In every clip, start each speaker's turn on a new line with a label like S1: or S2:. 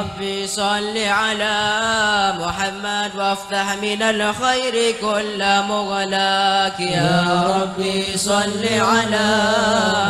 S1: ربي صل على محمد وافتح من الخير كل مغلاك يا ربي صل على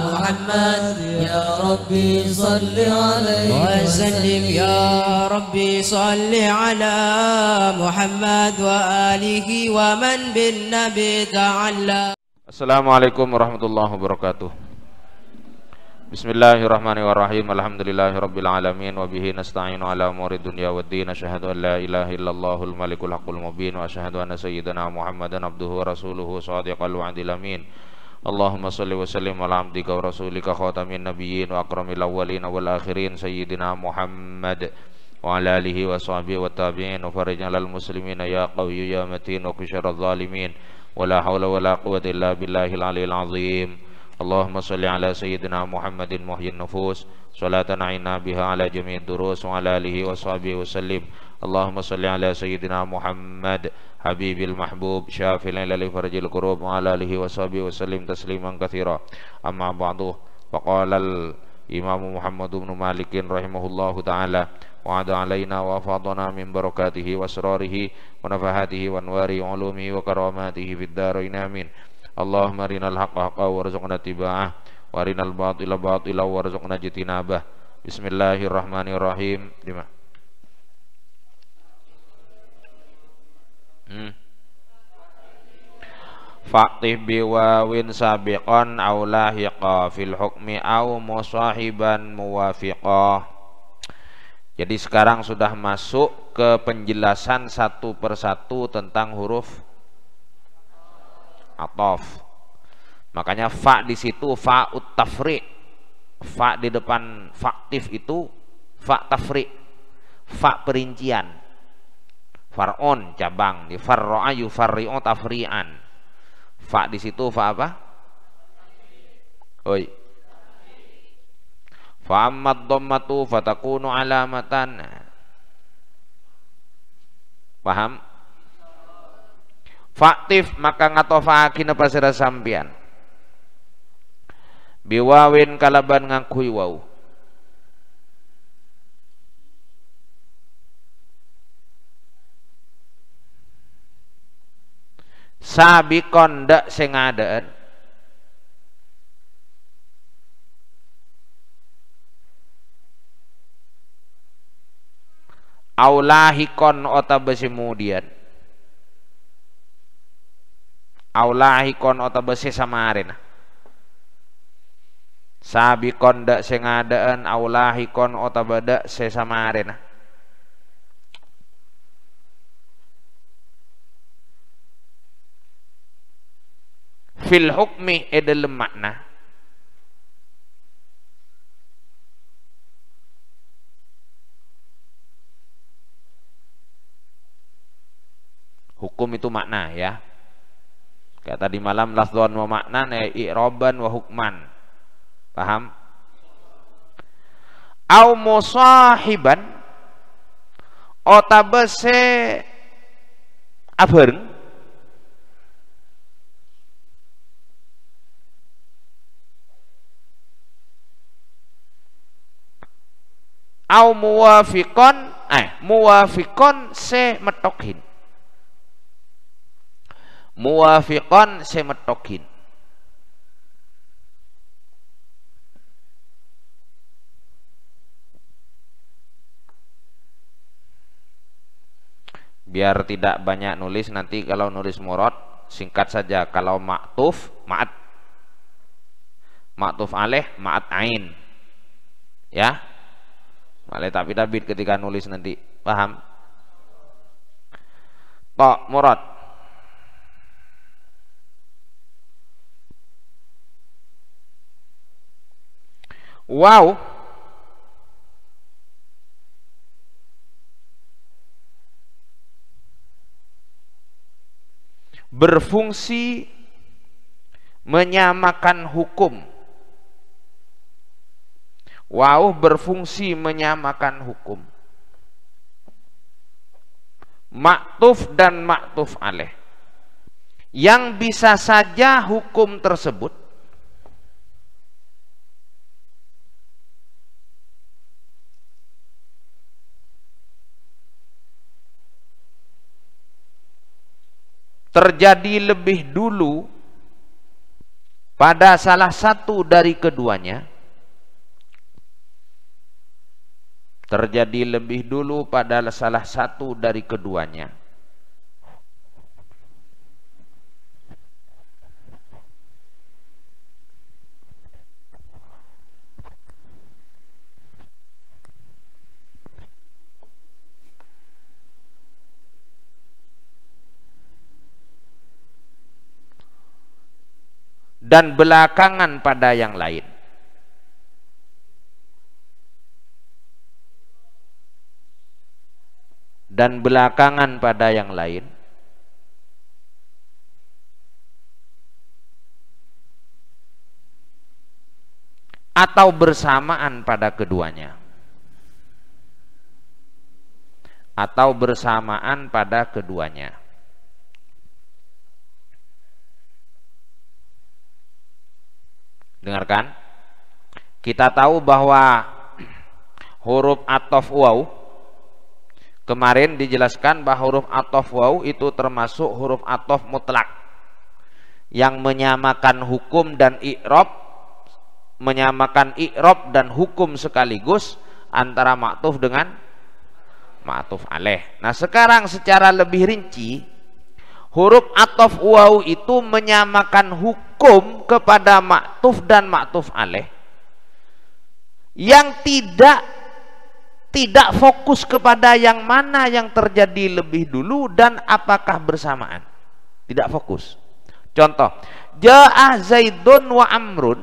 S1: محمد
S2: يا ربي صل عليه
S1: وسلم يا ربي صل على محمد وآله ومن بالنبي تعالى.
S3: Assalamualaikum warahmatullahi wabarakatuh. Bismillahirrahmanirrahim. Alhamdulillahirabbil alamin wa bihi nasta'inu ala umuri dunya waddin. Asyhadu an la ilaha illallahul malikul haqqul mubin wa asyhadu anna sayyidana Muhammadan abduhu wa rasuluhu shadiqal wa'dil amin. Allahumma shalli wa sallim ala abdika wa rasulika khatamin nabiyyin wa akramil awwalin wal akhirin sayyidina Muhammad wa ala alihi wa sahbihi wa tabi'in wa farij 'alal muslimin ya qawiyyu ya matin wa kusyaradh zalimin. Wala hawla wala quwwata illa billahil aliyil azim. Allahumma salli ala sayyidina Muhammadin muhyin nufus salatan a'inna biha ala jami'id durus wa ala alihi wa sahbihi wa sallim. Allahumma salli ala sayyidina Muhammad habibil mahbub syafil lil farjil qurub wa ala alihi wa sahbihi wa sallim tasliman katsira. Amma ba'du, faqala al Imam Muhammad bin Malik rahimahullahu taala wa ada alaina wa fadana min barakatihi wa asrarihi wa nafahatihi wa anwari ulumihi wa karamatihi fid dharain amin. Allahumma arinal haqqa haqqan warzuqna ittiba'ah wa arinal batila batila warzuqna ijtinabah. Bismillahirrahmanirrahim. Faqih biwawin sabiqan aw lahiqa fil hukmi aw musahiban muwafiqah. Jadi sekarang sudah masuk ke penjelasan satu persatu tentang huruf ataf. Makanya fa di situ fa'ut tafri'. Fa di depan faktif itu fa tafri'. Fa perincian. Far'un cabang, di far'a yufarri'u tafri'an. Fa di situ fa apa? Oi. Fa ammad dhammatu fatakunu alamatan. Paham? Faktif maka ngatofakin apa sira sampian. Biwawin kalaban ngakui waw. Sabikon dak sing ngadeen. Aulahikon otabesi kemudian. Aulahikon otabesi samarin. Sabikon dak sing ngadeen aulahikon otabada sesamarin. Fil hukmi dalam makna hukum itu makna ya. Kayak tadi malam lafdzan wa makna i'raban wa hukman. Paham? Au musahiban otabese abareng au muwafiqon muwafiqon se metokin. Muwafiqon se metokin. Biar tidak banyak nulis, nanti kalau nulis murad singkat saja. Kalau ma'tuf ma'at, ma'tuf alaih ma'at ain ya. Malih tapi tabid ketika nulis nanti. Paham? Tok murad. Wow. Berfungsi menyamakan hukum. Waw berfungsi menyamakan hukum. Maktuf dan maktuf alaih. Yang bisa saja hukum tersebut terjadi lebih dulu pada salah satu dari keduanya, terjadi lebih dulu pada salah satu dari keduanya, dan belakangan pada yang lain. Dan belakangan pada yang lain. Atau bersamaan pada keduanya. Atau bersamaan pada keduanya. Dengarkan, kita tahu bahwa huruf athof waw, kemarin dijelaskan bahwa huruf athof waw itu termasuk huruf athof mutlak yang menyamakan hukum dan i'rab, menyamakan i'rab dan hukum sekaligus antara ma'tuf dengan ma'tuf alaih. Nah, sekarang secara lebih rinci, huruf athof waw itu menyamakan hukum kepada ma'tuf dan ma'tuf alaih yang tidak fokus kepada yang mana yang terjadi lebih dulu dan apakah bersamaan. Tidak fokus. Contoh, ja'a Zaidun wa Amrun,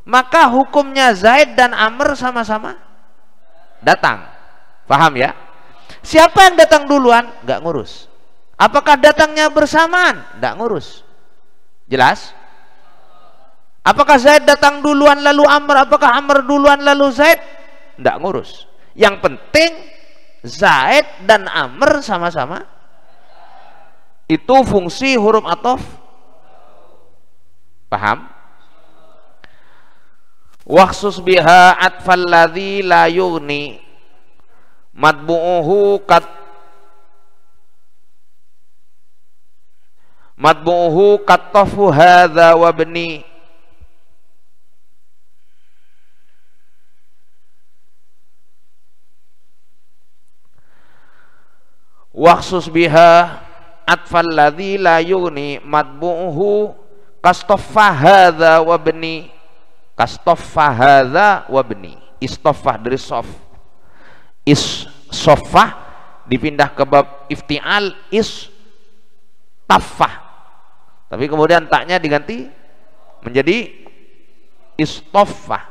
S3: maka hukumnya Zaid dan Amr sama-sama datang. Paham ya? Siapa yang datang duluan? Nggak ngurus. Apakah datangnya bersamaan? Nggak ngurus. Jelas? Apakah Zaid datang duluan lalu Amr? Apakah Amr duluan lalu Zaid? Nggak ngurus. Yang penting Zaid dan Amr sama-sama. Itu fungsi huruf athof. Paham? Waksus biha atfal ladzi la yughni matbu'uhu katafu hadza wa bni. Waksus biha atfal ladzi la yughni matbu'uhu kastaffa hadza wa bni. Kastaffa hadza wa bni. Istaffah dari sof. Is-soffah dipindah ke bab iftial is-taffah, tapi kemudian taknya diganti menjadi istaffah,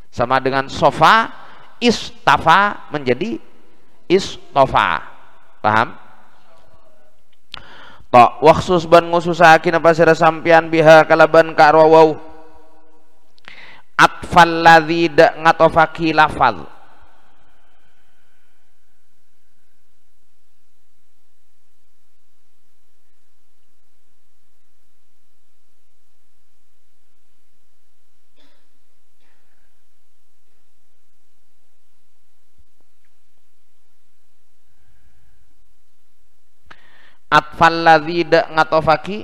S3: sama dengan sofa. Istafa menjadi istafa. Paham? Tak waksus ban ngususakin apa sira sampian biha kalaban karo waw atfal ladzi ngatofaki lafal. Atfal ladzi ngatofaki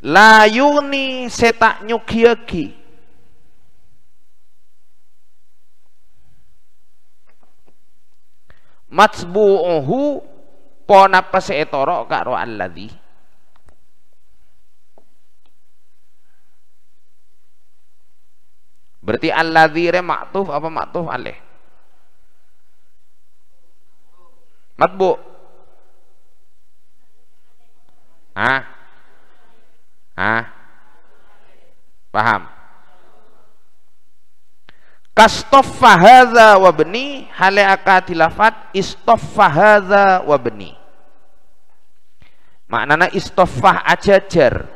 S3: la yuni setak nyukieki matsbu'uhu pon apa seetoro karo alladzi. Berarti alladzi re ma'tuf apa ma'tuf alaih? Matbu. Paham? Kastaffa hadza wa bni hale akati lafat istaffa hadza wa bni. Maknana istaffah ajajar.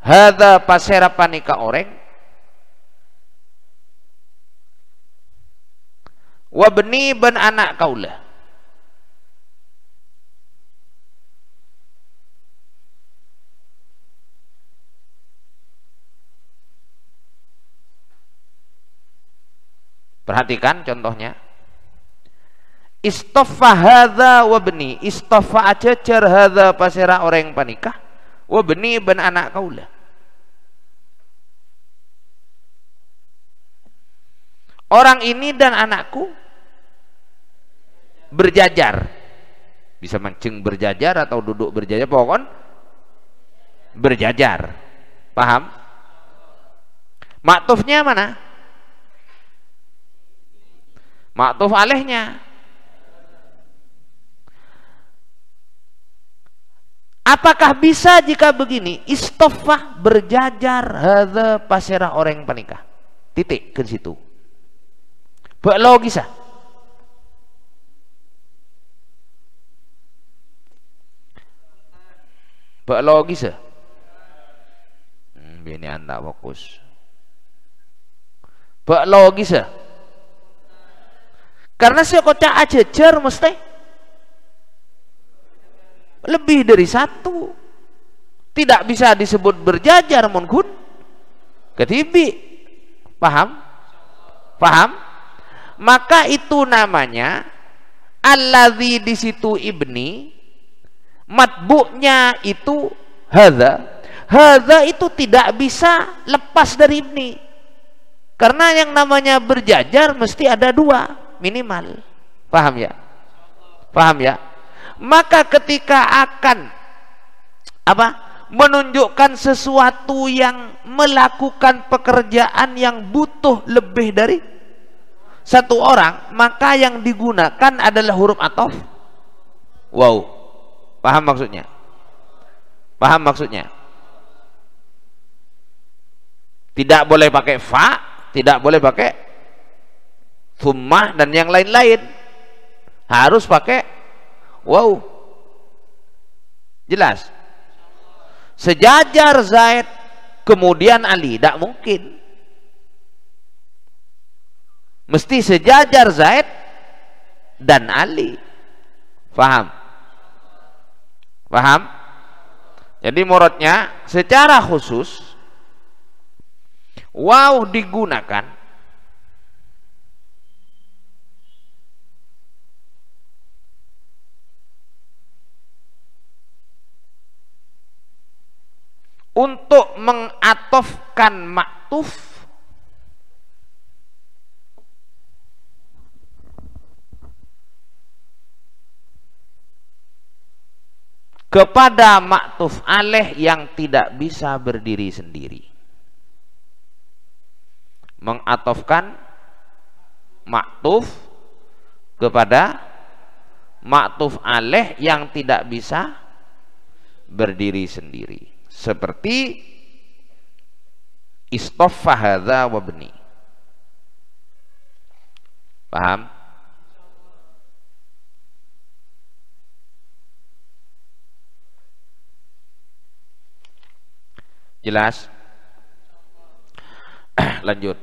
S3: hadza pasera panika oreng wa bni ban anak kaula. Perhatikan contohnya. Istaffa hadza wa bni, istaffa acecer hadza pasera orang panikah wa bni ban anak kaula. Orang ini dan anakku berjajar. Bisa mancing berjajar atau duduk berjajar, pokoknya berjajar. Paham? Maktufnya mana? Maktuf alaihnya. Apakah bisa jika begini? Istoffah berjajar hadza pasera orang panikah. Titik ke situ. Bak logisa. Bak logisa. Ini anda fokus. Bak logisa. Karena saya kocak acecer mesti lebih dari satu, tidak bisa disebut berjajar mungkin ketibi. Paham? Paham? Maka itu namanya alladzi di situ ibni, matbu'nya itu hadza. Hadza itu tidak bisa lepas dari ibni, karena yang namanya berjajar mesti ada dua minimal. Paham ya? Paham ya? Maka ketika akan menunjukkan sesuatu yang melakukan pekerjaan yang butuh lebih dari satu orang, maka yang digunakan adalah huruf ataf. Wow. Paham maksudnya? Paham maksudnya? Tidak boleh pakai fa, tidak boleh pakai thummah dan yang lain-lain, harus pakai wow. Jelas? Sejajar Zaid kemudian Ali, tidak mungkin. Mesti sejajar Zaid dan Ali. Paham? Paham? Jadi muradnya secara khusus wow digunakan untuk mengatofkan maktuf kepada maktuf alaih yang tidak bisa berdiri sendiri. Mengatofkan maktuf kepada maktuf alaih yang tidak bisa berdiri sendiri. Seperti istaffa hadza wa bni. Paham? Jelas? Lanjut.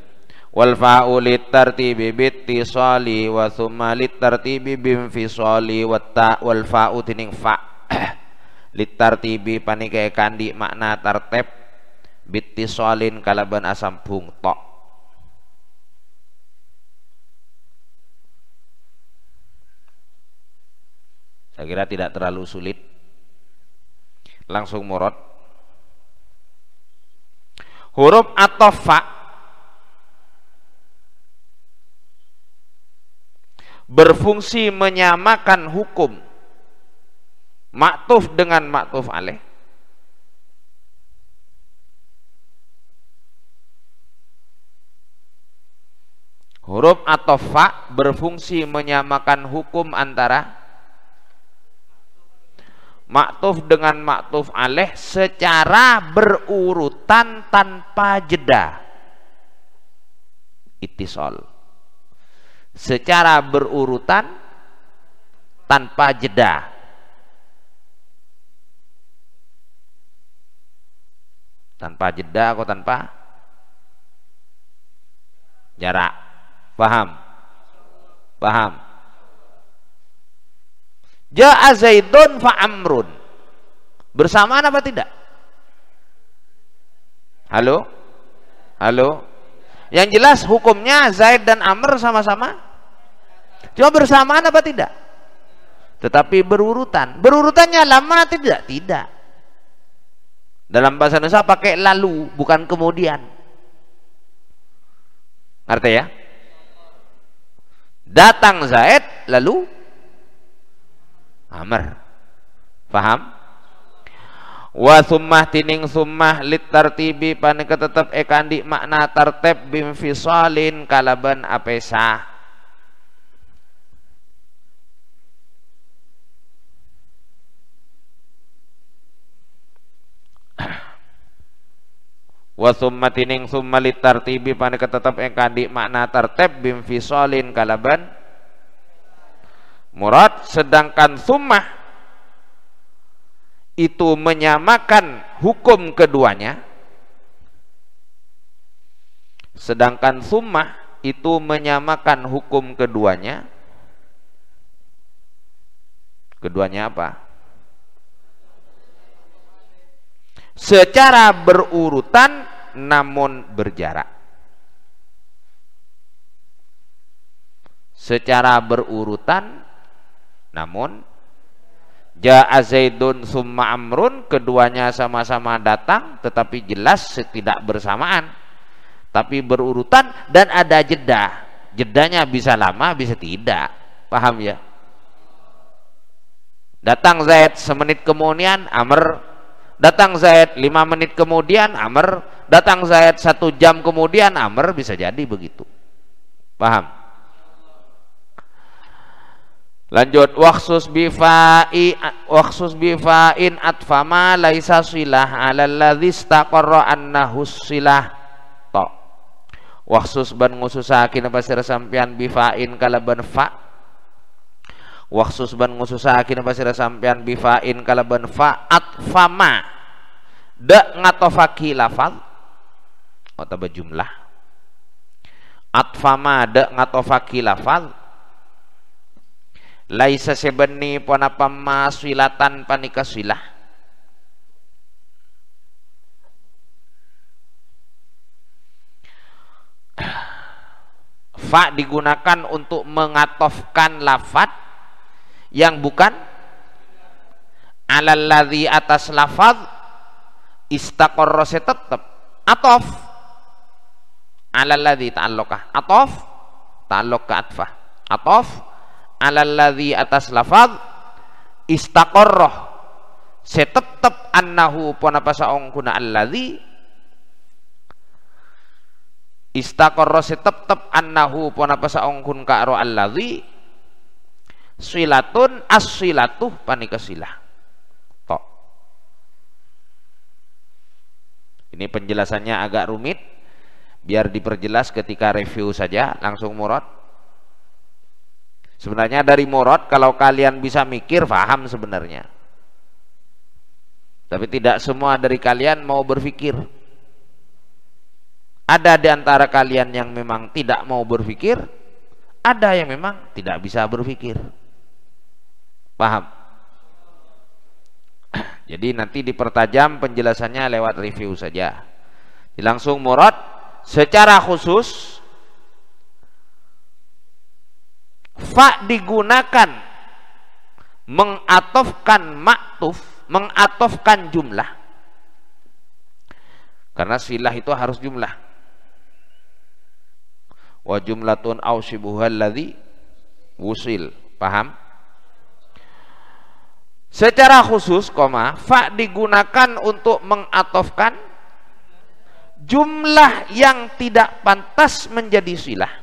S3: Wal fa'u litartibi bittisali wa thumma litartibi binfisali wa ta wal fa'u tining fa litartibi panike kandi makna tartib bittisalin kalaban asam bung tok. Saya kira tidak terlalu sulit, langsung murad. Huruf atau fa berfungsi menyamakan hukum maktuf dengan maktuf alaih. Huruf atau fa berfungsi menyamakan hukum antara maktuf dengan maktuf alaih secara berurutan tanpa jeda. Ittisal. Secara berurutan tanpa jeda. Tanpa jeda atau tanpa jarak? Paham? Paham? Ja'a Zaidun fa Amrun. Bersamaan apa tidak? Halo? Halo? Yang jelas hukumnya Zaid dan Amr sama-sama. Cuma bersamaan apa tidak? Tetapi berurutan. Berurutannya lama tidak? Tidak. Dalam bahasa Indonesia pakai lalu, bukan kemudian. Ngerti ya? Datang Zaid, lalu Amr. Paham? Wa summah tining summah lit tartibi panika tetep ekandi makna tartib bimfisalin kalaban apesa. Wa summa tining summa lit tartibi panika tetep ekandi makna tartib bimfisalin kalaban murad, sedangkan summah itu menyamakan hukum keduanya. Sedangkan summah itu menyamakan hukum keduanya. Keduanya apa? Secara berurutan namun berjarak. Secara berurutan namun Ja'a Zaidun summa Amrun, keduanya sama-sama datang tetapi jelas tidak bersamaan, tapi berurutan dan ada jeda. Jedanya bisa lama bisa tidak. Paham ya? Datang Zaid semenit kemudian Amr, datang Zaid 5 menit kemudian Amr, datang Zaid 1 jam kemudian Amr, bisa jadi begitu. Paham? Lanjut, waksus bifa'in atfama laisa silah ala alladhi istaqarra annahu silah to. Waksus ban ngususakin pasir sampean bifa'in kalaban fa. Waksus ban ngususakin pasir sampean bifa'in kalaban fa atfama da ngatofaki lafaz atau jumlah. Atfama da ngatofaki lafaz laisa sebeni ponapa maswilatan panika silah. Fa digunakan untuk mengatofkan lafad yang bukan alal ladzi atas lafad istaqarra tetap atof alal ladzi ta'alluqah atof ta'alluq ka atfah atof alalladzi atas lafaz istaqarra setetep annahu pona pasaong kuna alladzi istaqarra setetep annahu pona pasaong kun karo alladzi silatun as-silatuh panika silah to. Ini penjelasannya agak rumit, biar diperjelas ketika review saja langsung murad. Sebenarnya dari murad kalau kalian bisa mikir paham sebenarnya, tapi tidak semua dari kalian mau berpikir. Ada di antara kalian yang memang tidak mau berpikir, ada yang memang tidak bisa berpikir. Paham? Jadi nanti dipertajam penjelasannya lewat review saja. Langsung murad secara khusus fa digunakan mengatofkan maktuf, mengatofkan jumlah, karena silah itu harus jumlah. Wa jumlatun ausibuhal ladzi wusil. Paham? Secara khusus koma fa digunakan untuk mengatofkan jumlah yang tidak pantas menjadi silah.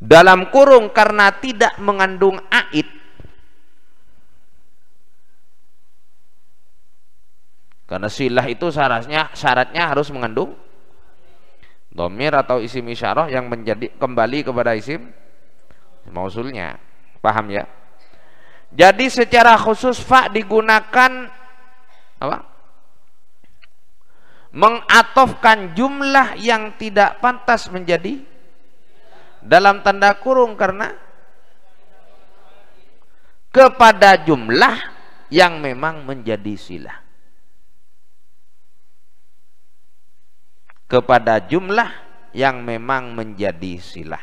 S3: Dalam kurung karena tidak mengandung aid, karena silah itu syaratnya harus mengandung Dhamir atau isim isyarah yang menjadi kembali kepada isim mausulnya. Paham ya? Jadi secara khusus fa digunakan apa? Mengatofkan jumlah yang tidak pantas menjadi dalam tanda kurung karena kepada jumlah yang memang menjadi silah. Kepada jumlah yang memang menjadi silah.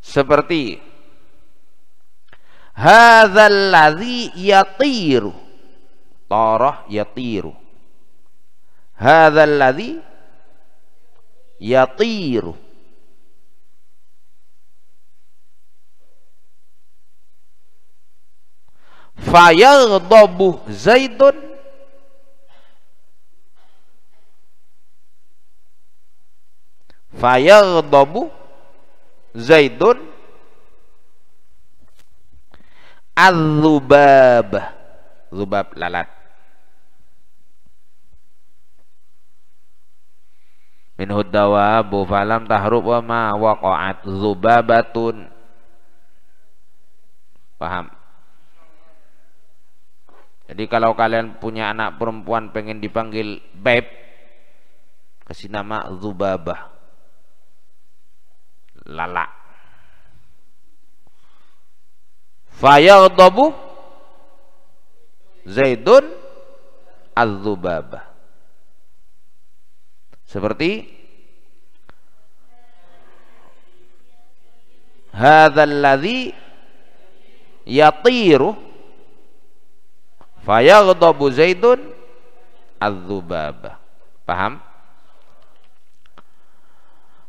S3: Seperti hadzal ladzi yatiru, tarah yatiru, hadzal ladzi yatiru. Fayaghdabu Zaidun, fayaghdabu Zaidun az-zubab, zubab lalat. Minhu dawabu falam tahrub wa ma waqa'at zubabatun. Paham? Jadi kalau kalian punya anak perempuan pengen dipanggil Beb, kasih nama Zubabah, lala. Fayaghdabu Zaidun az-zubabah. Seperti hadzal ladzi yatiru fayaghdabu Zaidun az-zubabah. Paham?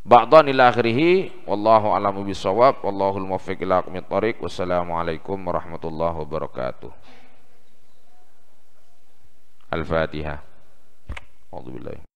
S3: Ba'dan ila akhirih, wallahu a'lamu bissawab, wallahul muwaffiq ila aqwamit thoriq. Wassalamualaikum warahmatullahi wabarakatuh. Al-Fatihah. A'udzubillahi